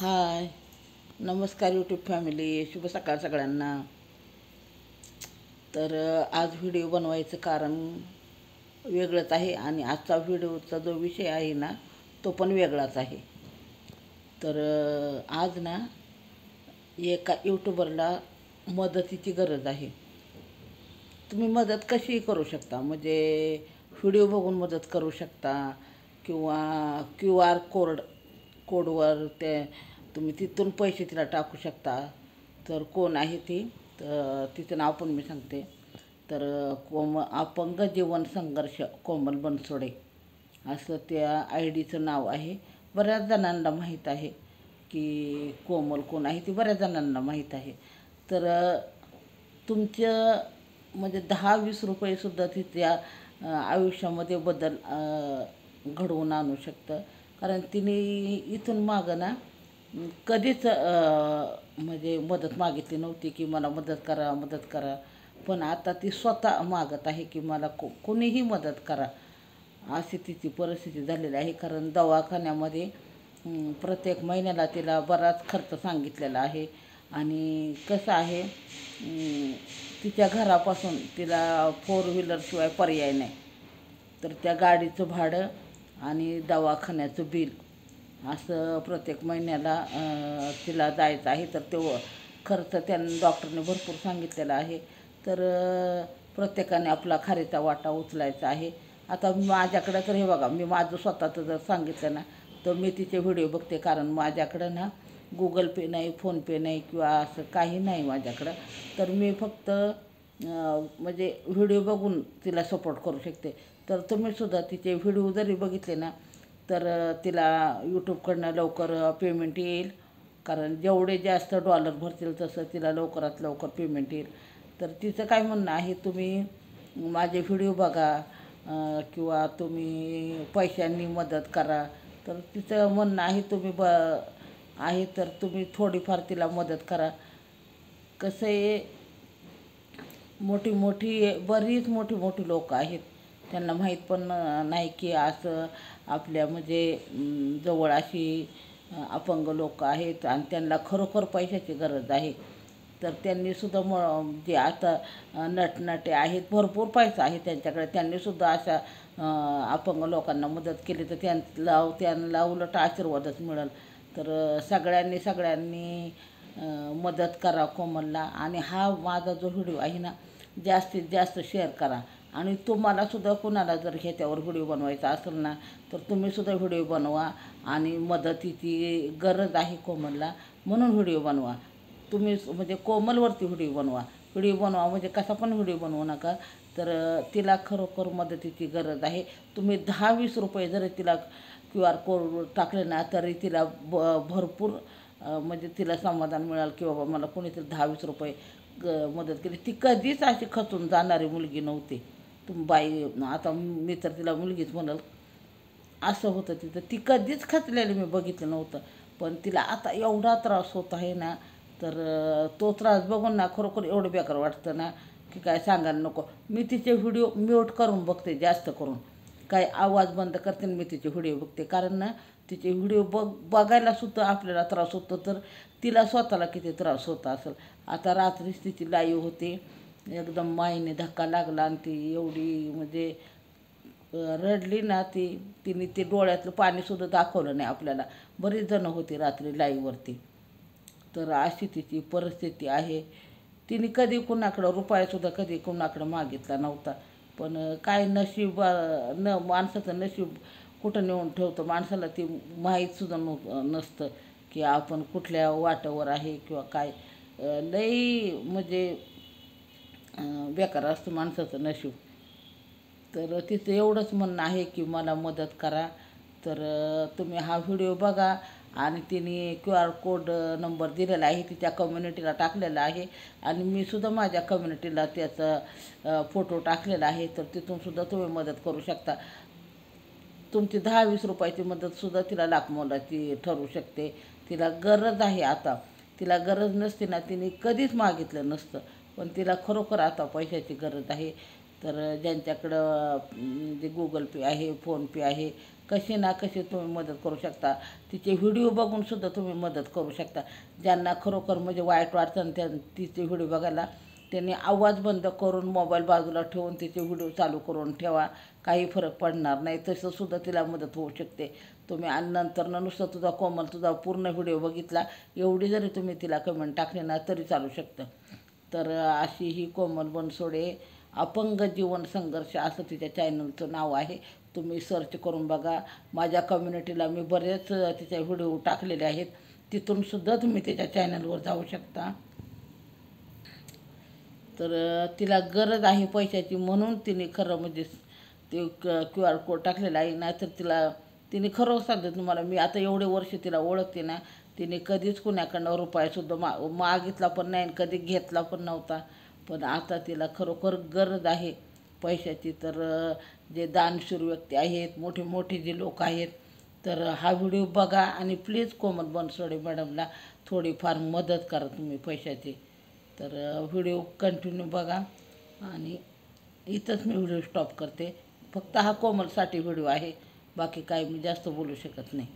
हाय, नमस्कार YouTube family, शुभ सकाळ सगळ्यांना. तर आज व्हिडिओ बनवायचं कारण वेगळंच आहे आणि आजचा व्हिडिओचा जो विषय आहे ना तो पण वेगळाच आहे. तर आज ना एका यूट्यूबरला मदतीची गरज आहे. तुम्ही मदत कशी करू शकता, म्हणजे व्हिडिओ बघून मदत करू शकता किंवा QR कोडवर ते तुम्ही तिथून पैसे तिला टाकू शकता. तर कोण आहे ती, तर तिचं नाव पण मी सांगते. तर अपंग जीवन संघर्ष कोमल बनसोडे असं त्या ID चं नाव आहे. बऱ्याच जणांना माहीत आहे की कोमल कोण आहे ती, बऱ्याच जणांना माहीत आहे. तर तुमचं म्हणजे 10-20 रुपयेसुद्धा तिच्या आयुष्यामध्ये बदल घडवून आणू शकतं. कारण तिने इथून मागं ना कधीच म्हणजे मदत मागितली नव्हती की मला मदत करा. पण आता ती स्वतः मागत आहे की मला कोणीही मदत करा, अशी तिची परिस्थिती झालेली आहे. कारण दवाखान्यामध्ये प्रत्येक महिन्याला तिला बराच खर्च सांगितलेला आहे. आणि कसं आहे, तिच्या घरापासून तिला 4 व्हीलरशिवाय पर्याय नाही. तर त्या गाडीचं भाडं आणि दवाखान्याचं बिल असं प्रत्येक महिन्याला तिला जायचं आहे. तर तो खर्च त्यांनी डॉक्टरने भरपूर सांगितलेला आहे. तर प्रत्येकाने आपला खारीचा वाटा उचलायचा आहे. आता माझ्याकडं तर हे बघा, मी माझं स्वतःचं जर सांगितलं ना तर मी तिचे व्हिडिओ बघते. कारण माझ्याकडं ना Google Pay नाही, फोनपे नाही किंवा असं काही नाही माझ्याकडं. तर मी फक्त म्हणजे व्हिडिओ बघून तिला सपोर्ट करू शकते. तर तुम्हीसुद्धा तिचे व्हिडिओ जरी बघितले ना तर तिला यूट्यूबकडनं लवकर पेमेंट येईल. कारण जेवढे जास्त डॉलर भरतील तसं तिला लवकरात लवकर पेमेंट येईल. तर तिचं काय म्हणणं आहे, तुम्ही माझे व्हिडिओ बघा किंवा तुम्ही पैशांनी मदत करा. तर तिचं म्हणणं आहे आहे तर तुम्ही थोडीफार तिला मदत करा. कसं आहे, बरीच मोठी लोक आहेत, त्यांना माहीत पण नाही की असं आपल्या म्हणजे जवळ अशी अपंग लोक आहेत आणि त्यांना खरोखर पैशाची गरज आहे. तर त्यांनीसुद्धा जे आता नटनटे आहेत, भरपूर पैसा आहे त्यांच्याकडे, त्यांनीसुद्धा अशा अपंग लोकांना मदत केली तर त्यांना उलट आशीर्वादच मिळेल. तर सगळ्यांनी मदत करा कोमलला. आणि हा माझा जो व्हिडिओ आहे ना जास्तीत जास्त शेअर करा. आणि तुम्हालासुद्धा कुणाला जर ह्याच्यावर व्हिडिओ बनवायचा असेल ना तर तुम्हीसुद्धा व्हिडिओ बनवा. आणि मदतीची गरज आहे कोमलला म्हणून व्हिडिओ बनवा. तुम्ही म्हणजे कोमलवरती व्हिडिओ बनवा म्हणजे कसा पण व्हिडिओ बनवू नका. तर तिला खरोखर मदतीची गरज आहे. तुम्ही 10-20 रुपये जरी तिला QR कोड टाकले ना तरी तिला भरपूर म्हणजे तिला समाधान मिळेल की बाबा मला कोणीतरी 10-20 रुपये मदत केली. ती कधीच अशी खचून जाणारी मुलगी नव्हती. बाई आता मी तर तिला मुलगीच म्हणाल, असं होतं तिथं. ती कधीच खचलेली मी बघितलं नव्हतं. पण तिला आता एवढा त्रास होत आहे ना, तर तो त्रास बघून ना खरोखर एवढं बेकार वाटतं ना की काय सांगायला नको. मी तिचे व्हिडिओ म्यूट करून बघते, जास्त करून काय आवाज बंद करते मी तिचे व्हिडिओ बघते. कारण ना तिचे व्हिडिओ बघायलासुद्धा आपल्याला त्रास होतो, तर तिला स्वतःला किती त्रास होत असेल. आता रात्रीच तिची लाईव्ह होती, एकदम माईने धक्का लागला आणि ती एवढी म्हणजे रडली ना तिने ते डोळ्यातलं पाणीसुद्धा दाखवलं नाही आपल्याला. बरीच जणं होती रात्री लाईव्हवरती. तर अशी तिची परिस्थिती आहे. तिने कधी कुणाकडं रुपयासुद्धा कधी कुणाकडं मागितला नव्हता. पण काय माणसाचं नशीब कुठं नेऊन ठेवतं माणसाला ते माहीतसुद्धा नसतं की आपण कुठल्या वाटावर आहे किंवा काय. लई म्हणजे बेकार असतं माणसाचं नशीब. तर तिचं एवढंच म्हणणं आहे की मला मदत करा. तर तुम्ही हा व्हिडिओ बघा. आणि तिने QR कोड नंबर दिलेला आहे, तिच्या कम्युनिटीला टाकलेला आहे. आणि मी सुद्धा माझ्या कम्युनिटीला त्याचा फोटो टाकलेला आहे. तर तिथूनसुद्धा तुम्ही मदत करू शकता. तुमची 10-20 रुपयाची मदतसुद्धा तिला लाखमोलाची ठरू शकते. तिला गरज आहे आता. तिला गरज नसते ना तिने कधीच मागितलं नसतं. पण तिला खरोखर आता पैशाची गरज आहे. तर ज्यांच्याकडं म्हणजे Google Pay आहे, फोनपे आहे, कशी ना कशी तुम्ही मदत करू शकता. तिचे व्हिडिओ बघूनसुद्धा तुम्ही मदत करू शकता. ज्यांना खरोखर म्हणजे वाईट वाटतं त्या तिचे व्हिडिओ बघायला, त्यांनी आवाज बंद करून मोबाईल बाजूला ठेवून तिचे व्हिडिओ चालू करून ठेवा. काही फरक पडणार नाही. तसंसुद्धा तिला मदत होऊ शकते. तुम्ही आणि नंतर नुसतं तुझा कोमल तुझा पूर्ण व्हिडिओ बघितला एवढी जरी तुम्ही तिला कमेंट टाकली ना तरी चालू शकतं. तर अशी ही कोमल बनसोडे अपंग जीवन संघर्ष असं तिच्या चॅनलचं नाव आहे. तुम्ही सर्च करून बघा. माझ्या कम्युनिटीला मी बरेच तिचे व्हिडिओ टाकलेले आहेत. तिथूनसुद्धा तुम्ही त्याच्या चॅनलवर जाऊ शकता. तर तिला गरज आहे पैशाची म्हणून तिने खरं म्हणजे ते QR कोड टाकलेला आहे. नाहीतर तिने खरं सांगते तुम्हाला, मी आता एवढे वर्ष तिला ओळखते ना, तिने कधीच कुणाकडनं रुपयासुद्धा मागितला पण नाही आणि कधी घेतला पण नव्हता. पण आता तिला खरोखर गरज आहे पैशाची. तर जे दानशूर व्यक्ती आहेत, मोठे मोठे जे लोक आहेत, तर हा व्हिडिओ बघा आणि प्लीज कोमल बनसोडे मॅडमला थोडीफार मदत करा तुम्ही पैशाची. तर व्हिडिओ कंटिन्यू बघा आणि इथंच मी व्हिडिओ स्टॉप करते. फक्त हा कोमलसाठी व्हिडिओ आहे, बाकी काही मी जास्त बोलू शकत नाही.